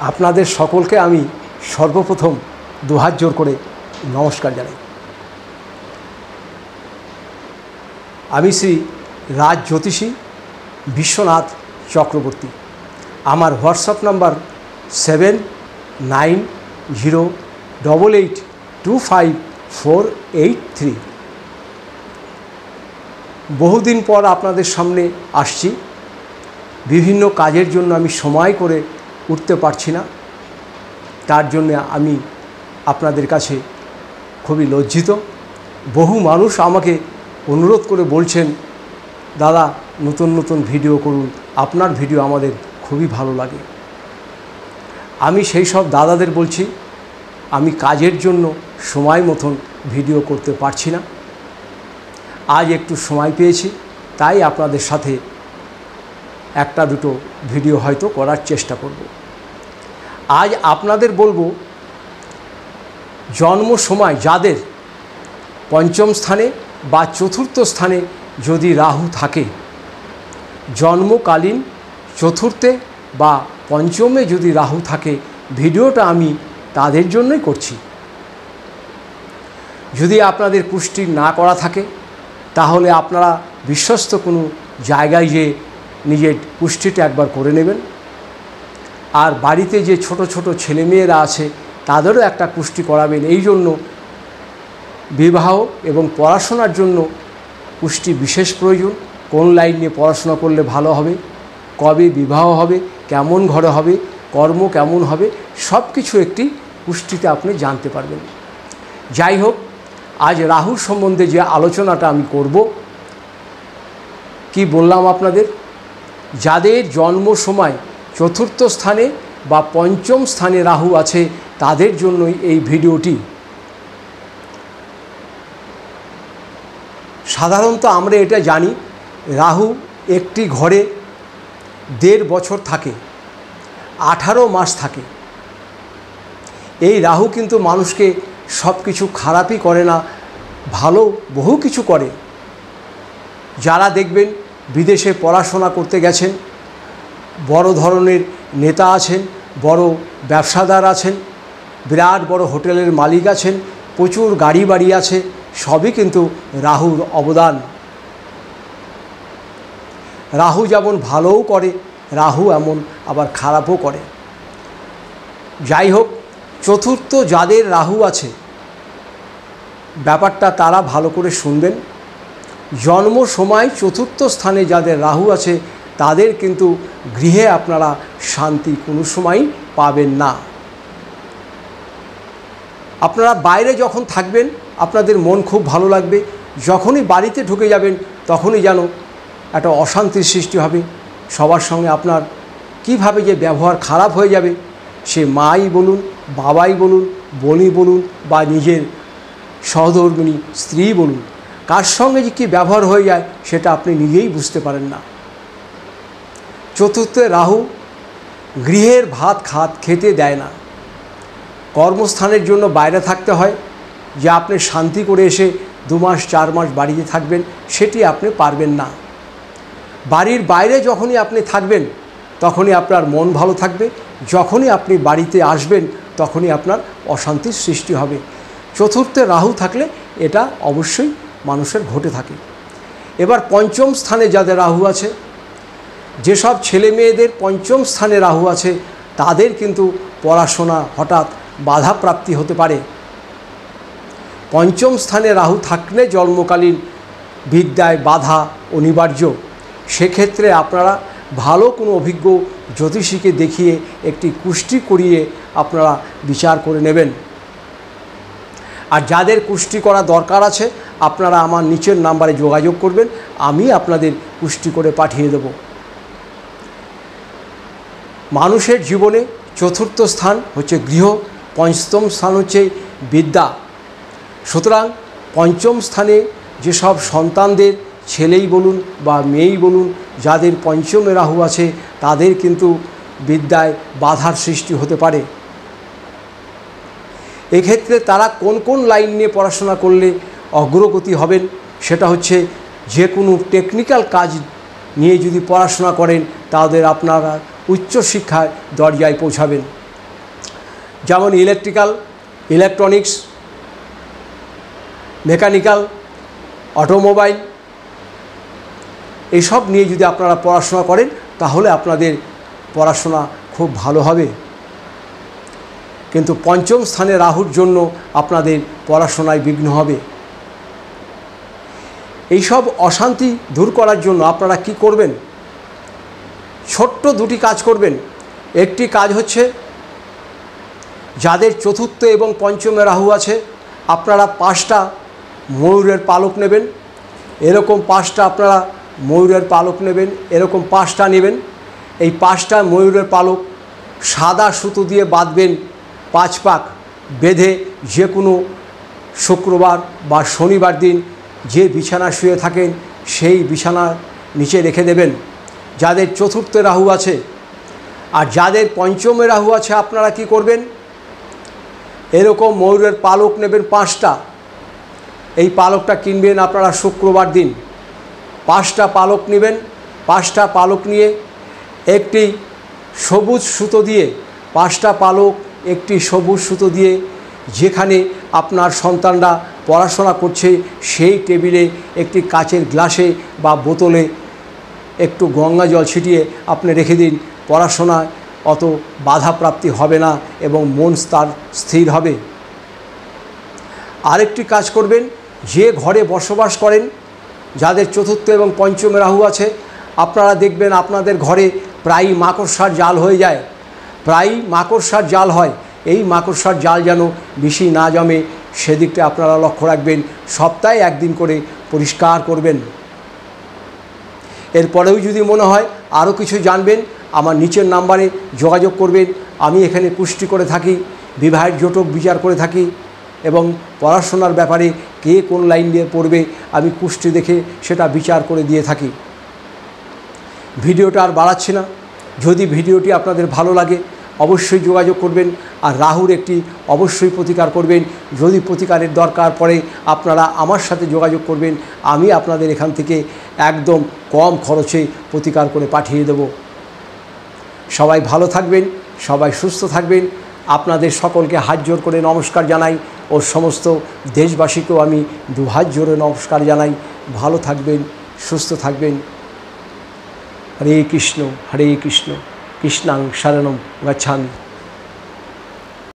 আপনাদের সকলকে আমি সর্বপ্রথম দুহাত জোর করে নমস্কার জানাই। আমি শ্রী রাজ জ্যোতিষী বিশ্বনাথ চক্রবর্তী। আমার হোয়াটসঅ্যাপ নাম্বার 7908825483। বহুদিন পর আপনাদের সামনে আসছি। বিভিন্ন কাজের জন্য আমি সময় করে উঠতে পারছি না, তার জন্য আমি আপনাদের কাছে খুবই লজ্জিত। বহু মানুষ আমাকে অনুরোধ করে বলছেন, দাদা নতুন নতুন ভিডিও করুন, আপনার ভিডিও আমাদের খুবই ভালো লাগে। আমি সেই সব দাদাদের বলছি, আমি কাজের জন্য সময় মতন ভিডিও করতে পারছি না। আজ একটু সময় পেয়েছি, তাই আপনাদের সাথে একটা দুটো ভিডিও হয়তো করার চেষ্টা করব। আজ আপনাদের বলবো, জন্ম সময় যাদের পঞ্চম স্থানে বা চতুর্থ স্থানে যদি রাহু থাকে, জন্মকালীন চতুর্থে বা পঞ্চমে যদি রাহু থাকে, ভিডিওটা আমি তাদের জন্যই করছি। যদি আপনাদের পুষ্টি না করা থাকে, তাহলে আপনারা বিশ্বস্ত কোনো জায়গায় যে নিজের পুষ্টিটা একবার করে নেবেন। আর বাড়িতে যে ছোট ছোট ছেলেমেয়েরা আছে, তাদেরও একটা পুষ্টি করাবেন। এই জন্য বিবাহ এবং পড়াশোনার জন্য পুষ্টি বিশেষ প্রয়োজন। কোন লাইন নিয়ে পড়াশোনা করলে ভালো হবে, কবে বিবাহ হবে, কেমন ঘরে হবে, কর্ম কেমন হবে, সব কিছু একটি পুষ্টিতে আপনি জানতে পারবেন। যাই হোক, আজ রাহুর সম্বন্ধে যে আলোচনাটা আমি করব, কি বললাম আপনাদের, যাদের জন্ম সময় চতুর্থ স্থানে বা পঞ্চম স্থানে রাহু আছে, তাদের জন্যই এই ভিডিওটি। সাধারণত আমরা এটা জানি, রাহু একটি ঘরে 1.5 বছর থাকে, 18 মাস থাকে। এই রাহু কিন্তু মানুষকে সব কিছু খারাপই করে না, ভালো বহু কিছু করে। যারা দেখবেন বিদেশে পড়াশোনা করতে গেছেন, বড় ধরনের নেতা আছেন, বড় ব্যবসাদার আছেন, বিরাট বড় হোটেলের মালিক আছেন, প্রচুর গাড়ি বাড়ি আছে, সবই কিন্তু রাহুর অবদান। রাহু যেমন ভালোও করে, রাহু এমন আবার খারাপও করে। যাই হোক, চতুর্থ যাদের রাহু আছে, ব্যাপারটা তারা ভালো করে শুনবেন। জন্ম সময় চতুর্থ স্থানে যাদের রাহু আছে, তাদের কিন্তু গৃহে আপনারা শান্তি কোনো সময়ই পাবেন না। আপনারা বাইরে যখন থাকবেন, আপনাদের মন খুব ভালো লাগবে। যখনই বাড়িতে ঢুকে যাবেন, তখনই যেন একটা অশান্তির সৃষ্টি হবে। সবার সঙ্গে আপনার কিভাবে যে ব্যবহার খারাপ হয়ে যাবে, সে মাই বলুন, বাবাই বলুন, বোনই বলুন, বা নিজের সহধর্মিণী স্ত্রী বলুন, কার সঙ্গে যে কী ব্যবহার হয়ে যায়, সেটা আপনি নিজেই বুঝতে পারেন না। চতুর্থে রাহু গৃহের ভাত খেতে দেয় না। কর্মস্থানের জন্য বাইরে থাকতে হয়, যে আপনি শান্তি করে এসে 2 মাস 4 মাস বাড়িতে থাকবেন, সেটি আপনি পারবেন না। বাড়ির বাইরে যখনই আপনি থাকবেন, তখনই আপনার মন ভালো থাকবে। যখনই আপনি বাড়িতে আসবেন, তখনই আপনার অশান্তির সৃষ্টি হবে। চতুর্থে রাহু থাকলে এটা অবশ্যই মানুষের ঘটে থাকে। এবার পঞ্চম স্থানে যাদের রাহু আছে, যেসব ছেলে মেয়েদের পঞ্চম স্থানে রাহু আছে, তাদের কিন্তু পড়াশোনা হঠাৎ বাধাপ্রাপ্তি হতে পারে। পঞ্চম স্থানে রাহু থাকলে জন্মকালীন বিদ্যায় বাধা অনিবার্য। সেক্ষেত্রে আপনারা ভালো কোনো অভিজ্ঞ জ্যোতিষীকে দেখিয়ে একটি কুষ্টি করিয়ে আপনারা বিচার করে নেবেন। আর যাদের কুষ্টি করা দরকার আছে, আপনারা আমার নিচের নাম্বারে যোগাযোগ করবেন, আমি আপনাদের কুষ্টি করে পাঠিয়ে দেব। মানুষের জীবনে চতুর্থ স্থান হচ্ছে গৃহ, পঞ্চম স্থান হচ্ছে বিদ্যা। সুতরাং পঞ্চম স্থানে যেসব সন্তানদের, ছেলেই বলুন বা মেয়েই বলুন, যাদের পঞ্চমে রাহু আছে, তাদের কিন্তু বিদ্যায় বাধার সৃষ্টি হতে পারে। এক্ষেত্রে তারা কোন কোন লাইন নিয়ে পড়াশোনা করলে অগ্রগতি হবেন, সেটা হচ্ছে যে কোনো টেকনিক্যাল কাজ নিয়ে যদি পড়াশোনা করেন, তাদের আপনারা উচ্চশিক্ষার দরজায় পৌঁছাবেন। যেমন ইলেকট্রিক্যাল, ইলেকট্রনিক্স, মেকানিক্যাল, অটোমোবাইল, এসব নিয়ে যদি আপনারা পড়াশোনা করেন তাহলে আপনাদের পড়াশোনা খুব ভালো হবে। কিন্তু পঞ্চম স্থানে রাহুর জন্য আপনাদের পড়াশোনায় বিঘ্ন হবে। এইসব অশান্তি দূর করার জন্য আপনারা কি করবেন? ছোট্ট দুটি কাজ করবেন। একটি কাজ হচ্ছে, যাদের চতুর্থ এবং পঞ্চমে রাহু আছে আপনারা 5টা ময়ূরের পালক নেবেন। এরকম 5টা আপনারা ময়ূরের পালক নেবেন, এরকম 5টা নেবেন। এই 5টা ময়ূরের পালক সাদা সুতো দিয়ে বাঁধবেন 5 পাক, বেঁধে যে কোনো শুক্রবার বা শনিবার দিন যে বিছানা শুয়ে থাকেন সেই বিছানার নিচে রেখে দেবেন। যাদের চতুর্থে রাহু আছে আর যাদের পঞ্চমে রাহু আছে আপনারা কি করবেন? এরকম ময়ূরের পালক নেবেন 5টা। এই পালকটা কিনবেন আপনারা শুক্রবার দিন। 5টা পালক নেবেন। 5টা পালক নিয়ে একটি সবুজ সুতো দিয়ে, 5টা পালক একটি সবুজ সুতো দিয়ে যেখানে আপনার সন্তানরা পড়াশোনা করছে সেই টেবিলে একটি কাচের গ্লাসে বা বোতলে একটু গঙ্গা জল ছিটিয়ে আপনি রেখে দিন। পড়াশোনায় অত বাধাপ্রাপ্তি হবে না এবং মন তার স্থির হবে। আরেকটি কাজ করবেন, যে ঘরে বসবাস করেন, যাদের চতুর্থ এবং পঞ্চমে রাহু আছে আপনারা দেখবেন আপনাদের ঘরে প্রায়ই মাকড়সার জাল হয়ে যায়, প্রায়ই মাকড়সার জাল হয়। এই মাকড়সার জাল যেন বেশি না জমে সেদিকটা আপনারা লক্ষ্য রাখবেন। সপ্তাহে একদিন করে পরিষ্কার করবেন। এরপরেও যদি মনে হয় আরও কিছু জানবেন আমার নিচের নাম্বারে যোগাযোগ করবেন। আমি এখানে কুষ্টি করে থাকি, বিবাহের জটক বিচার করে থাকি এবং পড়াশোনার ব্যাপারে কে কোন লাইন দিয়ে পড়বে আমি কুষ্টি দেখে সেটা বিচার করে দিয়ে থাকি। ভিডিওটা আর বাড়াচ্ছি না। যদি ভিডিওটি আপনাদের ভালো লাগে অবশ্যই যোগাযোগ করবেন। আর রাহুর একটি অবশ্যই প্রতিকার করবেন। যদি প্রতিকারের দরকার পড়ে আপনারা আমার সাথে যোগাযোগ করবেন। আমি আপনাদের এখান থেকে একদম কম খরচে প্রতিকার করে পাঠিয়ে দেব। সবাই ভালো থাকবেন, সবাই সুস্থ থাকবেন। আপনাদের সকলকে হাত জোর করে নমস্কার জানাই ও সমস্ত দেশবাসীকেও আমি 2 হাত জোরে নমস্কার জানাই। ভালো থাকবেন, সুস্থ থাকবেন। হরে কৃষ্ণ, কৃষ্ণাং শরণং গচ্ছামি।